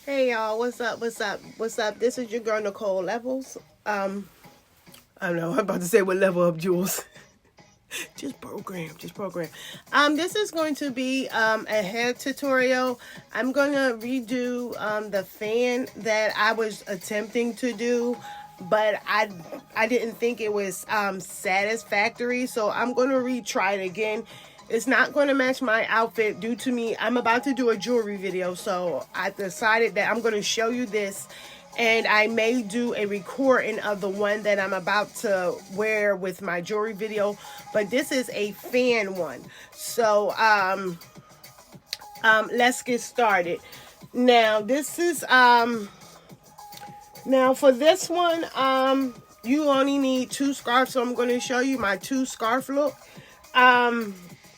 Hey y'all, what's up? What's up? This is your girl Nicole Levels. I don't know, I'm about to say what level up jewels. just program. This is going to be a hair tutorial. I'm gonna redo the fan that I was attempting to do, but I didn't think it was satisfactory, so I'm gonna retry it again. It's not going to match my outfit due to me. I'm about to do a jewelry video, so I decided that I'm going to show you this, and I may do a recording of the one that I'm about to wear with my jewelry video, but this is a fan one. So let's get started. Now this is now for this one, you only need 2 scarves, so I'm going to show you my 2 scarf look.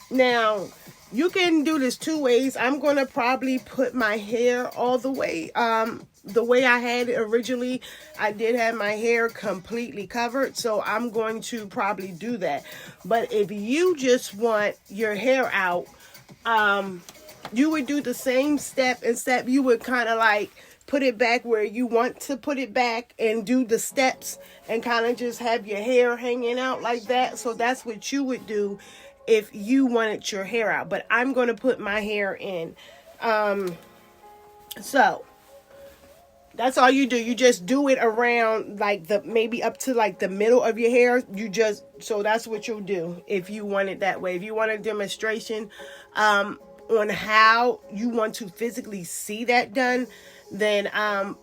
Now, you can do this 2 ways. I'm going to probably put my hair all the way I had it originally. I did have my hair completely covered, so I'm going to probably do that. But if you just want your hair out, you would do the same step, except you would kind of like put it back where you want to put it back and do the steps and kind of just have your hair hanging out like that. So that's what you would do if you wanted your hair out, but I'm going to put my hair in. So that's all you do. You just do it around like maybe up to like the middle of your hair. So that's what you'll do if you want it that way. If you want a demonstration on how you want to physically see that done, then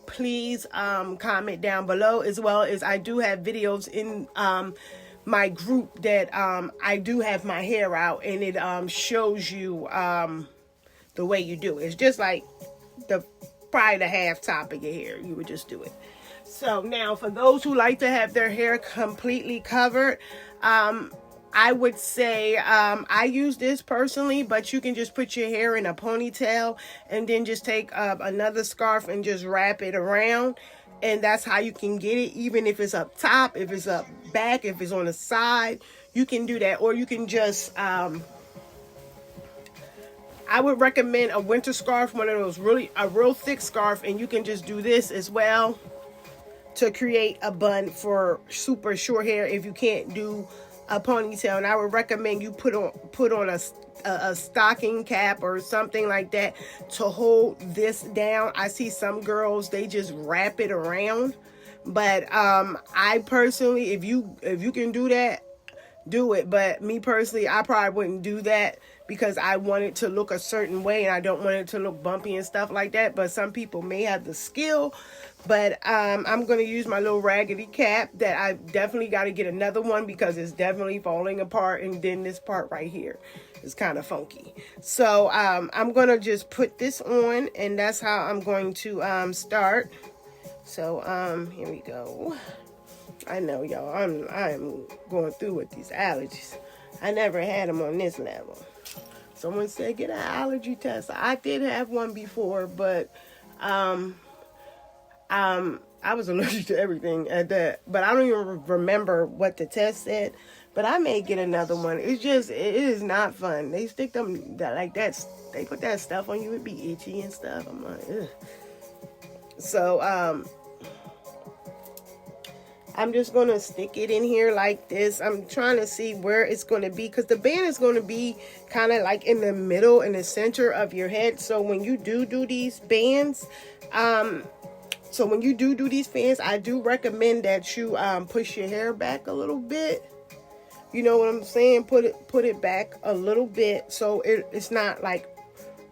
please comment down below, as well as I do have videos in my group that I do have my hair out, and it shows you the way you do it. It's just like probably the half top of your hair. You would just do it. So now for those who like to have their hair completely covered, I would say I use this personally, but you can just put your hair in a ponytail and then just take another scarf and just wrap it around. And that's how you can get it, even if it's up top, if it's up back, if it's on the side, you can do that. Or you can just, I would recommend a winter scarf, one of those a real thick scarf, and you can just do this as well to create a bun for super short hair if you can't do a ponytail. And I would recommend you put on a stocking cap or something like that to hold this down. I see some girls, they just wrap it around, but I personally, if you can do that, do it. But me personally, I probably wouldn't do that because I want it to look a certain way and I don't want it to look bumpy and stuff like that. But some people may have the skill. But I'm going to use my little raggedy cap that I definitely got to get another one because it's definitely falling apart. And then this part right here is kind of funky. So I'm going to just put this on, and that's how I'm going to start. So here we go. I know, y'all, I'm going through with these allergies. I never had them on this level. Someone said get an allergy test. I did have one before, but I was allergic to everything at that, but I don't even remember what the test said. But I may get another one. It is not fun. They stick them like that. They put that stuff on you. It'd be itchy and stuff. I'm like, ugh. So I'm just going to stick it in here like this. I'm trying to see where it's going to be, because the band is going to be kind of like in the middle, in the center of your head. So when you do these bands, I do recommend that you push your hair back a little bit. You know what I'm saying? Put it back a little bit so it's not like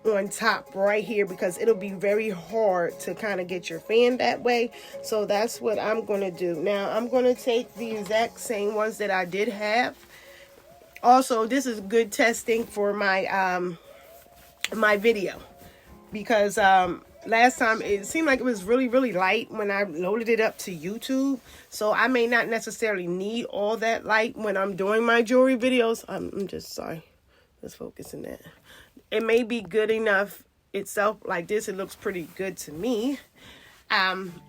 on top right here, because it'll be very hard to kind of get your fan that way. So that's what I'm going to do. Now I'm going to take the exact same ones that I did have. Also, this is good testing for my my video, because last time it seemed like it was really light when I loaded it up to YouTube. So I may not necessarily need all that light when I'm doing my jewelry videos. I'm just sorry. Let's focus on that. It may be good enough itself like this. It looks pretty good to me.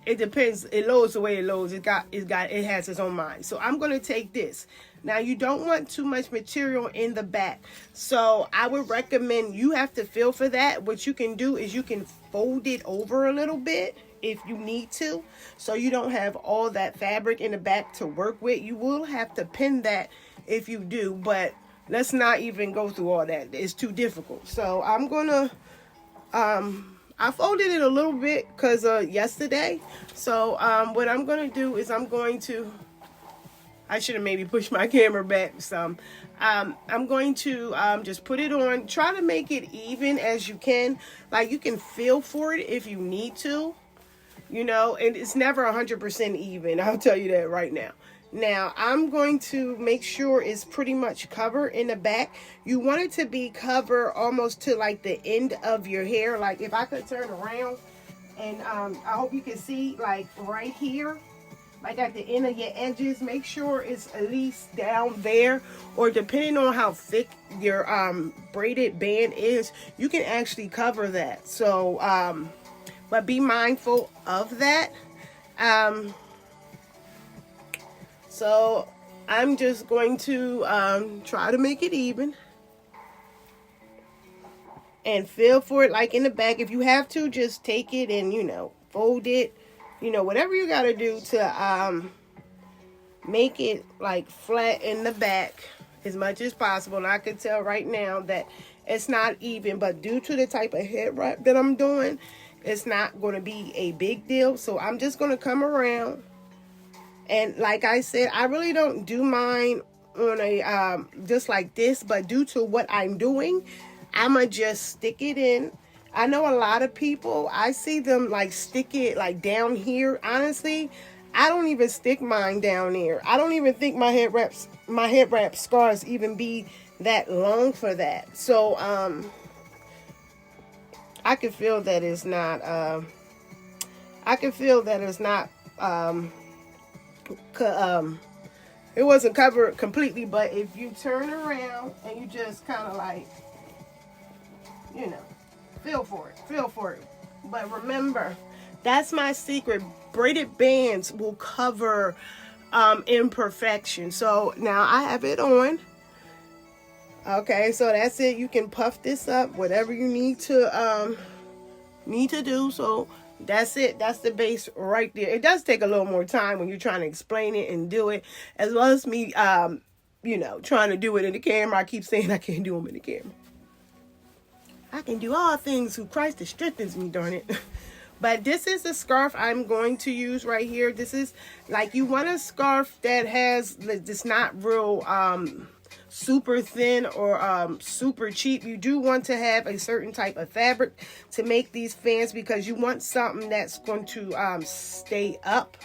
It depends. It loads the way it loads. It has its own mind. So I'm going to take this. Now, you don't want too much material in the back. So I would recommend, you have to feel for that. What you can do is you can fold it over a little bit if you need to, so you don't have all that fabric in the back to work with. You will have to pin that if you do, but let's not even go through all that. It's too difficult. So I'm gonna I folded it a little bit because yesterday. So what I'm gonna do is I should have maybe pushed my camera back some. I'm going to just put it on. Try to make it even as you can. Like, you can feel for it if you need to. You know, and it's never 100% even. I'll tell you that right now. Now, I'm going to make sure it's pretty much covered in the back. You want it to be covered almost to like the end of your hair. Like, if I could turn around, and I hope you can see, like right here, like at the end of your edges, make sure it's at least down there, or depending on how thick your braided band is, you can actually cover that. So but be mindful of that. So I'm just going to try to make it even and feel for it like in the back. If you have to, just take it and, you know, fold it, you know, whatever you got to do to make it like flat in the back as much as possible. And I can tell right now that it's not even, but due to the type of head wrap that I'm doing, it's not going to be a big deal. So I'm just going to come around. And like I said, I really don't do mine on a just like this, but due to what I'm doing, I'ma just stick it in. I know a lot of people, I see them like stick it like down here. Honestly, I don't even stick mine down there. I don't even think my head wrap scars even be that long for that. So I can feel that it's not it wasn't covered completely. But if you turn around and you just kind of like, you know, feel for it. But remember, that's my secret. Braided bands will cover imperfection. So now I have it on. Okay, so that's it. You can puff this up, whatever you need to do. So that's it. That's the base right there. It does take a little more time when you're trying to explain it and do it, as well as me, you know, trying to do it in the camera. I keep saying I can't do them in the camera. I can do all things through Christ that strengthens me, darn it. But this is the scarf I'm going to use right here. This is like, you want a scarf that has, it's not real super thin or super cheap. You do want to have a certain type of fabric to make these fans, because you want something that's going to stay up.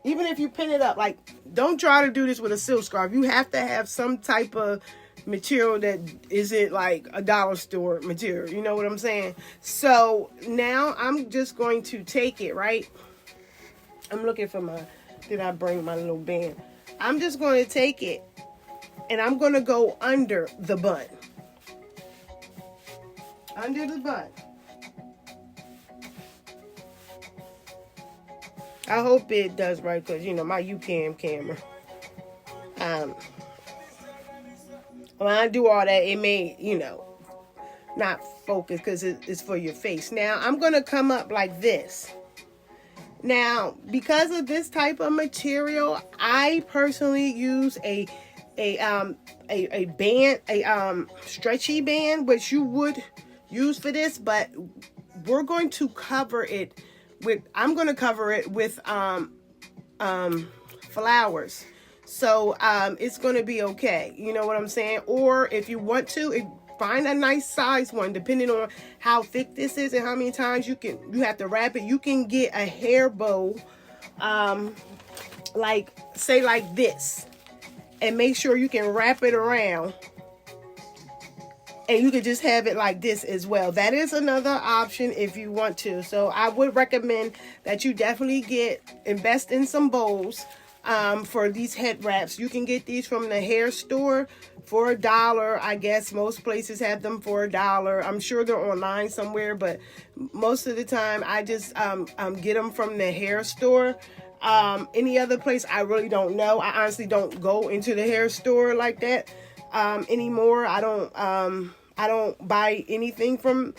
Even if you pin it up, like, don't try to do this with a silk scarf. You have to have some type of material that isn't like a dollar store material. You know what I'm saying? So now I'm just going to take it, right? I'm looking for did I bring my little band? I'm just going to take it and I'm going to go under the bun. Under the bun. I hope it does right, because, you know, my UCam camera. When I do all that, it may, you know, not focus because it's for your face. Now, I'm going to come up like this. Now, because of this type of material, I personally use a band, stretchy band, which you would use for this, but we're going to cover it with, I'm going to cover it with flowers. So it's going to be okay. You know what I'm saying? Or if you want to, find a nice size one, depending on how thick this is and how many times you have to wrap it. You can get a hair bow, like, say like this, and make sure you can wrap it around. And you can just have it like this as well. That is another option if you want to. So I would recommend that you definitely invest in some bows. for these head wraps. You can get these from the hair store for $1. I guess most places have them for $1. I'm sure they're online somewhere, but most of the time I just get them from the hair store. Any other place, I really don't know. I honestly don't go into the hair store like that anymore. I don't buy anything from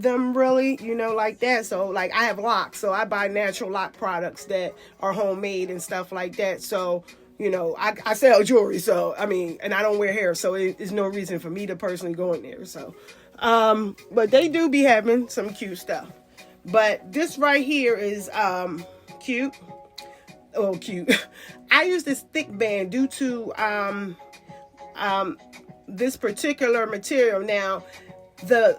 them really, you know, like that. So like I have locks, so I buy natural lock products that are homemade and stuff like that. So, you know, I sell jewelry, so I mean, and I don't wear hair, so it's no reason for me to personally go in there. So but they do be having some cute stuff. But this right here is cute. Oh, cute. I use this thick band due to this particular material. Now the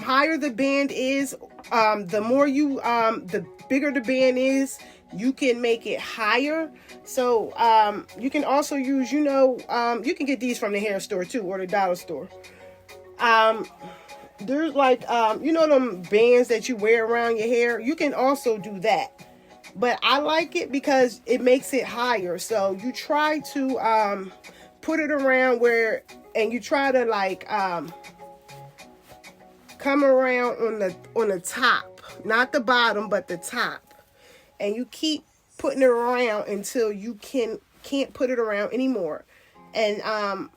higher the band is, the more you the bigger the band is, you can make it higher. So you can also use, you know, you can get these from the hair store too, or the dollar store. There's like you know, them bands that you wear around your hair, you can also do that. But I like it because it makes it higher. So you try to put it around where, and you try to like come around on the top, not the bottom, but the top, and you keep putting it around until you can't put it around anymore. And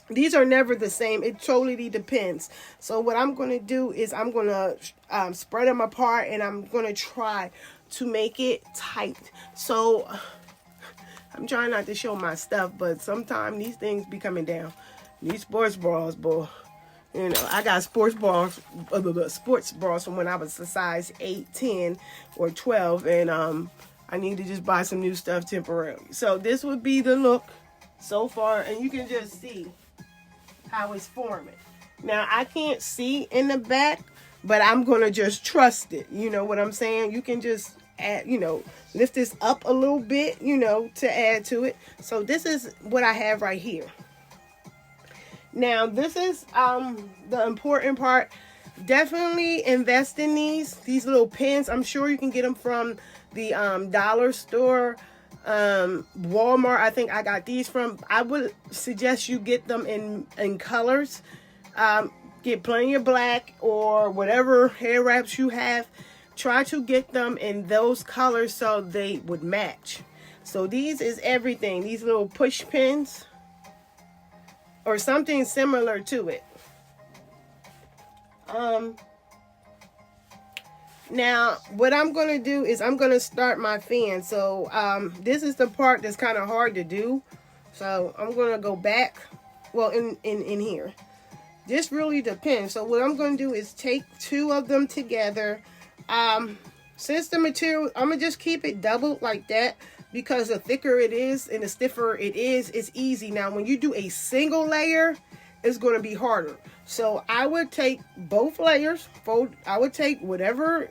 these are never the same. It totally depends. So what I'm going to do is I'm going to spread them apart, and I'm going to try to make it tight. So I'm trying not to show my stuff, but sometimes these things be coming down. These sports bras, boy. You know, I got sports bras from when I was a size 8, 10, or 12, and I need to just buy some new stuff temporarily. So this would be the look so far, and you can just see how it's forming. Now I can't see in the back, but I'm gonna just trust it. You know what I'm saying? You can just add, you know, lift this up a little bit, you know, to add to it. So this is what I have right here. Now this is the important part. Definitely invest in these little pins. I'm sure you can get them from the dollar store, Walmart. I think I got these from. I would suggest you get them in colors. Get plenty of black or whatever hair wraps you have. Try to get them in those colors so they would match. So these is everything. These little push pins or something similar to it. Now what I'm going to do is I'm going to start my fan. So this is the part that's kind of hard to do. So I'm going to go back, well, in here. This really depends. So what I'm going to do is take 2 of them together. Since the material, I'm going to just keep it doubled like that, because the thicker it is and the stiffer it is, it's easy. Now, when you do a single layer, it's going to be harder. So I would take both layers, I would take whatever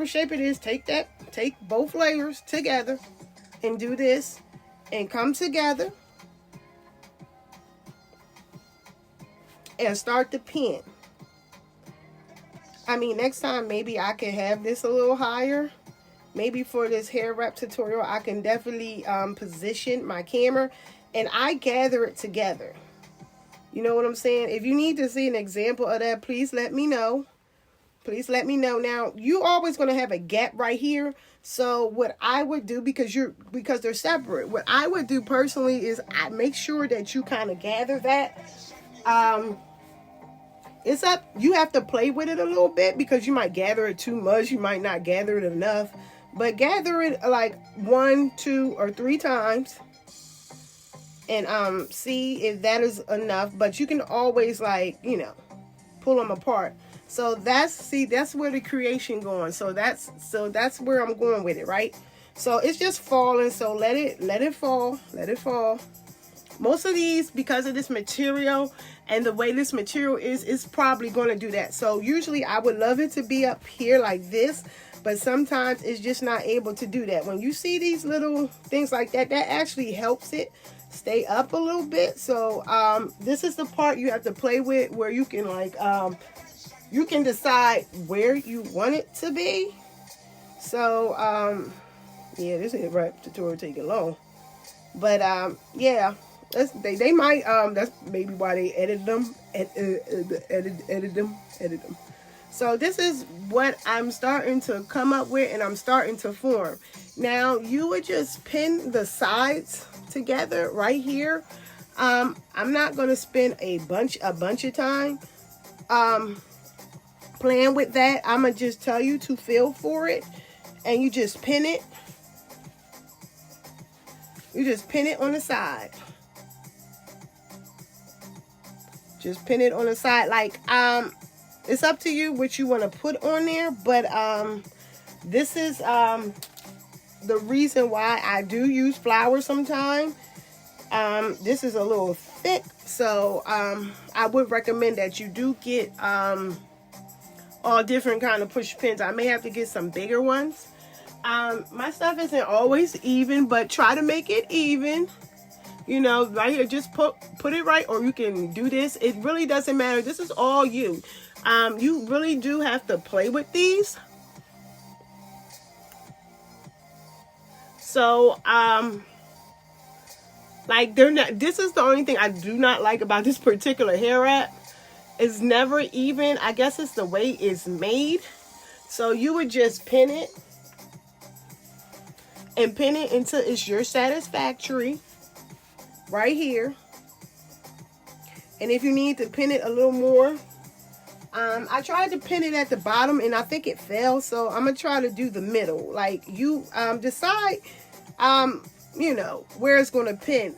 shape it is, take both layers together and do this and come together and start the pin. I mean, next time maybe I can have this a little higher. Maybe for this hair wrap tutorial, I can definitely position my camera and I gather it together. You know what I'm saying? If you need to see an example of that, please let me know. Please let me know. Now, you always going to have a gap right here. So what I would do, because they're separate, what I would do personally is I make sure that you kind of gather that. It's up, you have to play with it a little bit, because you might gather it too much, you might not gather it enough, but gather it like 1, 2, or 3 times and see if that is enough. But you can always, like, you know, pull them apart. So that's where the creation going. So that's where I'm going with it, right? So it's just falling, so let it fall. Most of these, because of this material and the way this material is probably going to do that. So usually I would love it to be up here like this, but sometimes it's just not able to do that. When you see these little things like that, that actually helps it stay up a little bit. So this is the part you have to play with, where you can, like, you can decide where you want it to be. So Yeah, this is wrap tutorial taking long. But yeah, they might that's maybe why they edit them, edit them. So this is what I'm starting to come up with, and I'm starting to form. Now you would just pin the sides together right here. I'm not gonna spend a bunch of time playing with that. I'm gonna just tell you to feel for it, and you just pin it. You just pin it on the side. Just pin it on the side. Like, it's up to you what you want to put on there. But this is the reason why I do use flowers sometimes. This is a little thick. So I would recommend that you do get all different kind of push pins. I may have to get some bigger ones. My stuff isn't always even, but try to make it even. You know, right here, just put it right, or you can do this. It really doesn't matter. This is all you. You really do have to play with these. So, like, they're not, this is the only thing I do not like about this particular hair wrap. It's never even. I guess it's the way it's made. So you would just pin it. And pin it until it's your satisfactory right here. And if you need to pin it a little more, I tried to pin it at the bottom and I think it fell, so I'm gonna try to do the middle. Like, you decide you know, where it's gonna pin.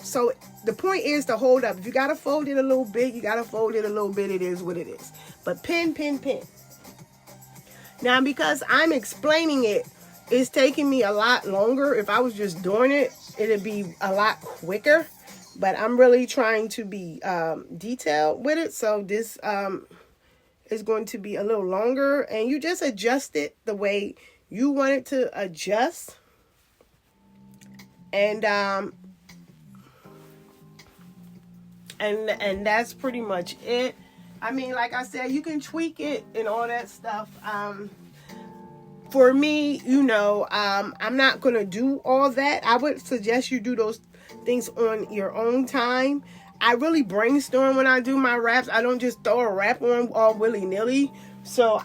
So the point is to hold up. If you gotta fold it a little bit, you gotta fold it a little bit. It is what it is. But pin. Now, because I'm explaining it, it's taking me a lot longer. If I was just doing it, it'd be a lot quicker. But I'm really trying to be detailed with it. So this is going to be a little longer. And you just adjust it the way you want it to adjust. And that's pretty much it. I mean, like I said, you can tweak it and all that stuff. For me, you know, I'm not going to do all that. I would suggest you do those things on your own time. I really brainstorm when I do my wraps. I don't just throw a wrap on all willy-nilly. So,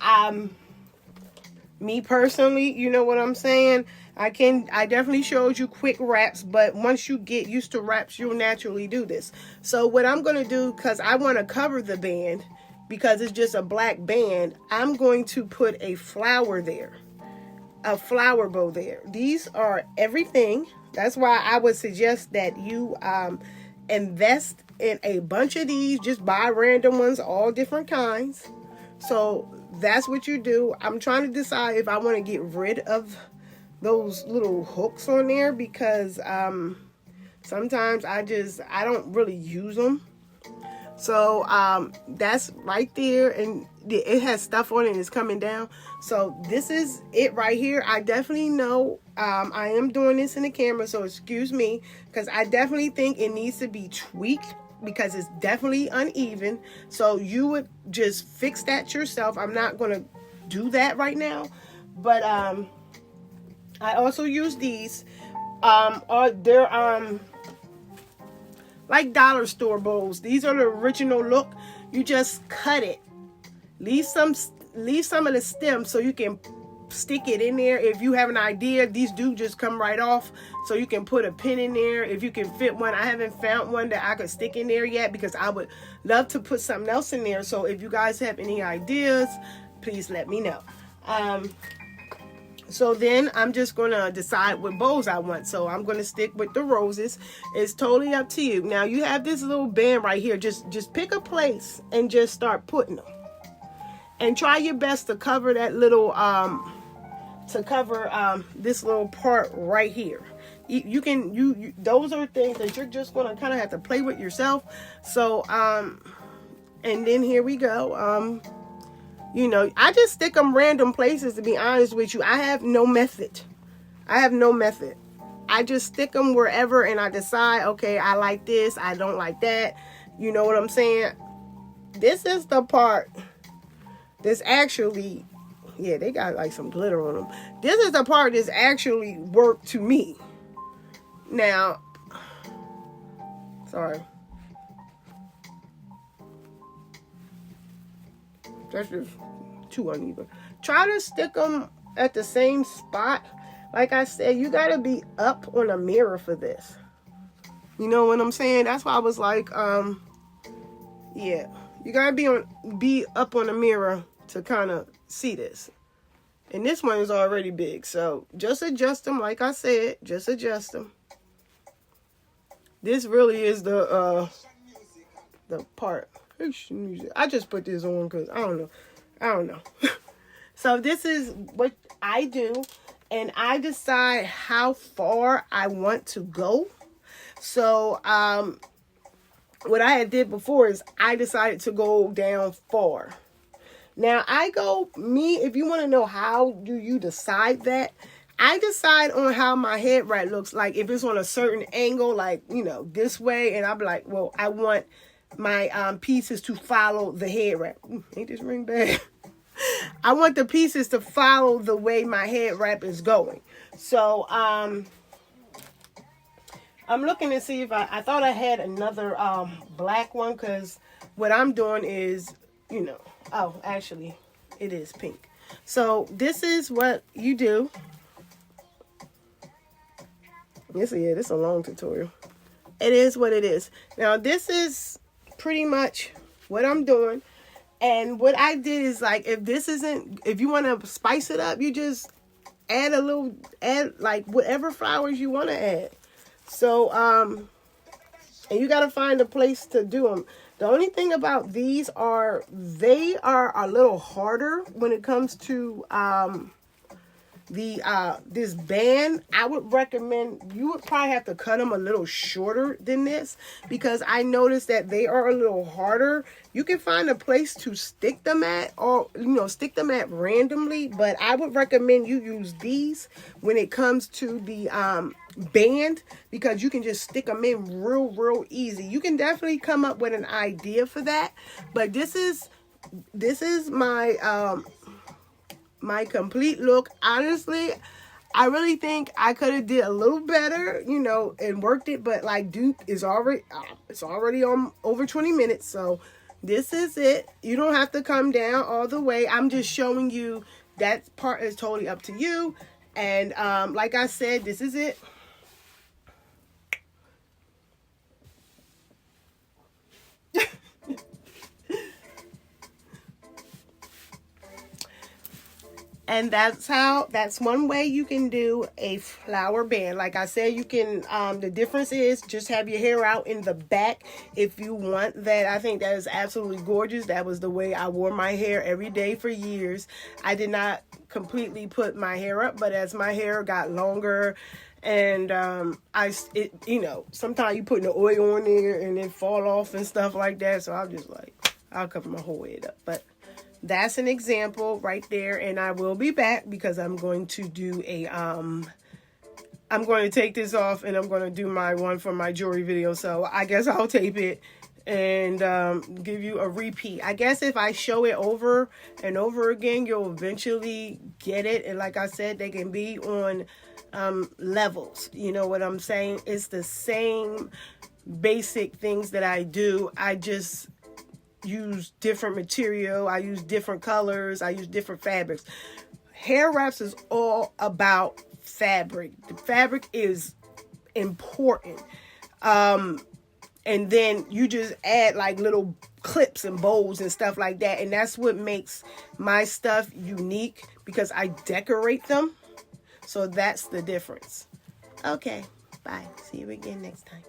me personally, you know what I'm saying? I definitely showed you quick wraps, but once you get used to wraps, you'll naturally do this. So what I'm going to do, because I want to cover the band, because it's just a black band, I'm going to put a flower there. A flower bow there. These are everything. That's why I would suggest that you invest in a bunch of these. Just buy random ones, all different kinds. So that's what you do. I'm trying to decide if I want to get rid of those little hooks on there, because sometimes I don't really use them. So that's right there, and it has stuff on it and it's coming down. So this is it right here. I definitely know I am doing this in the camera, so excuse me, because I definitely think it needs to be tweaked, because it's definitely uneven. So you would just fix that yourself. I'm not going to do that right now, but I also use these. They're like dollar store bowls. These are the original look. You just cut it. Leave some of the stem so you can stick it in there. If you have an idea, these do just come right off, so you can put a pin in there if you can fit one. I haven't found one that I could stick in there yet, because I would love to put something else in there. So if you guys have any ideas, please let me know. So then I'm just going to decide what bows I want. So I'm going to stick with the roses. It's totally up to you. Now you have this little band right here. Just pick a place and just start putting them. And try your best to cover that little, this little part right here. You those are things that you're just going to kind of have to play with yourself. So, and then here we go. You know, I just stick them random places, to be honest with you. I have no method. I just stick them wherever, and I decide, okay, I like this, I don't like that. You know what I'm saying? This is the part that's actually Yeah, they got like some glitter on them. This is the part that's actually worked to me. Now, sorry. That's just too uneven. Try to stick them at the same spot. Like I said, you got to be up on a mirror for this. You know what I'm saying? That's why I was like, yeah. You got to be up on a mirror to kind of see this. And this one is already big. So just adjust them. Like I said, just adjust them. This really is the part. I just put this on because I don't know. So this is what I do, and I decide how far I want to go. So what I had did before is I decided to go down far. Now if you want to know how do you decide that, I decide on how my head wrap looks like. If it's on a certain angle, like, you know, this way, and I'm like, well, I want my pieces to follow the head wrap. Ain't this ring bad? I want the pieces to follow the way my head wrap is going. So I'm looking to see if I thought I had another black one, because what I'm doing is, you know, oh, actually it is pink. So this is what you do. This is a long tutorial. It is what it is. Now this is pretty much what I'm doing. And what I did is, like, if you want to spice it up, you just add like whatever flowers you want to add. So, and you got to find a place to do them. The only thing about these are, they are a little harder when it comes to, this band. I would recommend, you would probably have to cut them a little shorter than this, because I noticed that they are a little harder. You can find a place to stick them at, or, you know, stick them at randomly, but I would recommend you use these when it comes to the band, because you can just stick them in real easy. You can definitely come up with an idea for that, but this is my my complete look. Honestly, I really think I could have did a little better, you know, and worked it, but like, Duke is already it's already on over 20 minutes. So this is it. You don't have to come down all the way. I'm just showing you that part is totally up to you. And like I said, this is it. And that's one way you can do a flower band. Like I said, you can, the difference is just have your hair out in the back if you want that. I think that is absolutely gorgeous. That was the way I wore my hair every day for years. I did not completely put my hair up, but as my hair got longer, and you know, sometimes you put the oil on there and it fall off and stuff like that. So I'm just like, I'll cover my whole head up. But that's an example right there, and I will be back because I'm going to do a I'm going to take this off and I'm going to do my one for my jewelry video. So I guess I'll tape it and give you a repeat. I guess if I show it over and over again, you'll eventually get it. And like I said, they can be on levels. You know what I'm saying? It's the same basic things that I do. I just use different material. I use different colors. I use different fabrics. Hair wraps is all about fabric. The fabric is important. And then you just add like little clips and bows and stuff like that. And that's what makes my stuff unique, because I decorate them. So that's the difference. Okay, bye. See you again next time.